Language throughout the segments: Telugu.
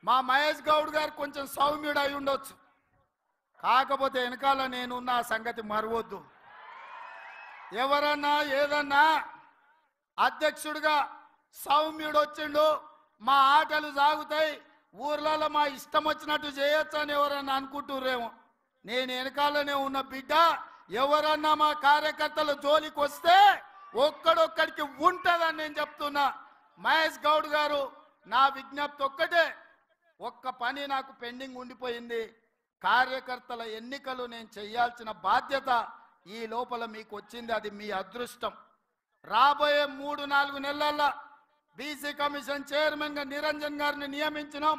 మా మహేష్ గౌడ్ గారు కొంచెం సౌమ్యుడు అయి ఉండొచ్చు, కాకపోతే వెనకాల నేనున్న ఆ సంగతి మరవద్దు. ఎవరన్నా ఏదన్నా అధ్యక్షుడిగా సౌమ్యుడు వచ్చిండు, మా ఆటలు సాగుతాయి, ఊర్లలో మా ఇష్టం వచ్చినట్టు చేయొచ్చు అని ఎవరన్నా అనుకుంటుర్రేమో. నేను వెనకాలనే ఉన్న బిడ్డ, ఎవరన్నా మా కార్యకర్తల జోలికి వస్తే ఒక్కడొక్కడికి ఉంటుందని నేను చెప్తున్నా. మహేష్ గౌడ్ గారు, నా విజ్ఞప్తి ఒక్కటే, ఒక్క పని నాకు పెండింగ్ ఉండిపోయింది. కార్యకర్తల ఎన్నికలు నేను చేయాల్సిన బాధ్యత ఈ లోపల మీకు వచ్చింది, అది మీ అదృష్టం. రాబోయే 3-4 నెలల్లో బీసీ కమిషన్ చైర్మన్గా నిరంజన్ గారిని నియమించినాం.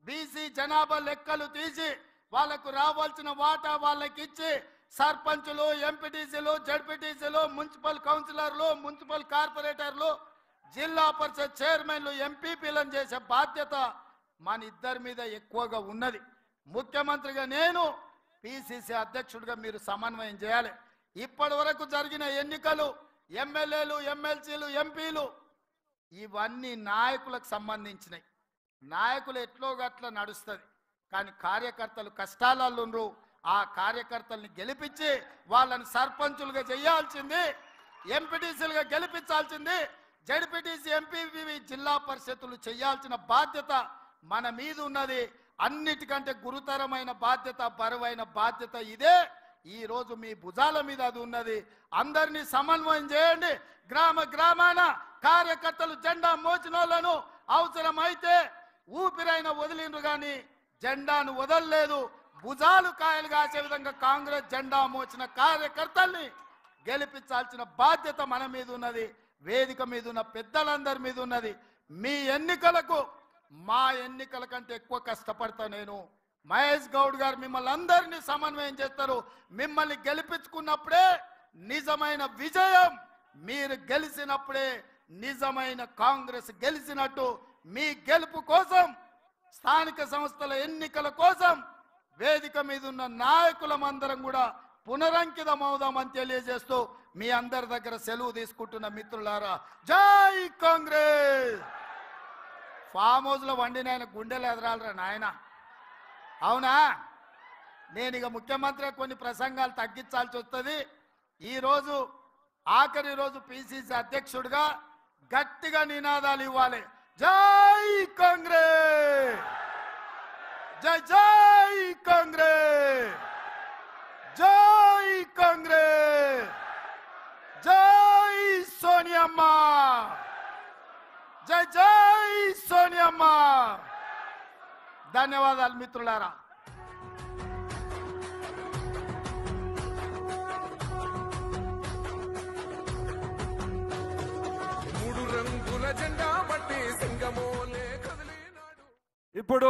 బీసీ జనాభా లెక్కలు తీసి వాళ్ళకు రావాల్సిన వాటా వాళ్ళకి ఇచ్చి సర్పంచులు, ఎంపీటీసీలు, జడ్పీటీసీలు, మున్సిపల్ కౌన్సిలర్లు, మున్సిపల్ కార్పొరేటర్లు, జిల్లా పరిషత్ చైర్మన్లు, ఎంపీపీలను చేసే బాధ్యత మన ఇద్దరి మీద ఎక్కువగా ఉన్నది. ముఖ్యమంత్రిగా నేను, పిసిసి అధ్యక్షుడిగా మీరు సమన్వయం చేయాలి. ఇప్పటి వరకు జరిగిన ఎన్నికలు, ఎమ్మెల్యేలు, ఎమ్మెల్సీలు, ఎంపీలు, ఇవన్నీ నాయకులకు సంబంధించినవి. నాయకులు ఎట్లో గట్ల నడుస్తుంది, కానీ కార్యకర్తలు కష్టాలలో ఆ కార్యకర్తల్ని గెలిపించి వాళ్ళని సర్పంచులుగా చేయాల్సింది, ఎంపీటీసీలుగా గెలిపించాల్సింది, జడ్పీటీసీ, ఎంపీపీ, జిల్లా పరిషత్తులు చేయాల్సిన బాధ్యత మన మీద ఉన్నది. అన్నిటికంటే గురుతరమైన బాధ్యత, బరువైన బాధ్యత ఇదే. ఈ రోజు మీ భుజాల మీద అది ఉన్నది. అందరినీ సమన్వయం చేయండి. గ్రామ గ్రామాన కార్యకర్తలు జెండా మోచినోళ్లను అవసరమైతే ఊపిరైన వదిలిండ్రు కానీ జెండాను వదలలేదు. భుజాలు కాయలు కాసే విధంగా కాంగ్రెస్ జెండా మోచిన కార్యకర్తల్ని గెలిపించాల్సిన బాధ్యత మన మీద ఉన్నది, వేదిక మీద ఉన్న పెద్దలందరి మీద ఉన్నది. మీ ఎన్నికలకు మా ఎన్నికల కంటే ఎక్కువ కష్టపడతా నేను. మహేష్ గౌడ్ గారు మిమ్మల్ని అందరినీ సమన్వయం చేస్తారు. మిమ్మల్ని గెలిపించుకున్నప్పుడే నిజమైన విజయం, మీరు గెలిచినప్పుడే నిజమైన కాంగ్రెస్ గెలిచినట్టు. మీ గెలుపు కోసం, స్థానిక సంస్థల ఎన్నికల కోసం వేదిక మీద ఉన్న నాయకులమందరం కూడా పునరంకితమవుదామని తెలియజేస్తూ మీ అందరి దగ్గర సెలవు తీసుకుంటున్న మిత్రులారా, జై కాంగ్రెస్. ఫామ్ హౌస్లో వండిన ఆయన గుండెలు ఎదరాలరా నాయన, అవునా? నేను ఇక ముఖ్యమంత్రి కొన్ని ప్రసంగాలు తగ్గించాల్సి వస్తుంది. ఈరోజు ఆఖరి రోజు పిసిసి అధ్యక్షుడిగా గట్టిగా నినాదాలు ఇవ్వాలి. జై కాంగ్రెస్, జై జై కాంగ్రెస్, జై కాంగ్రెస్, జై సోనియమ్మ, జై జై సోనియమ్మ. ధన్యవాదాలు మిత్రులారా. ఇప్పుడు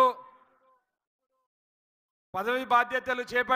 పదవి బాధ్యతలు చేపట్టి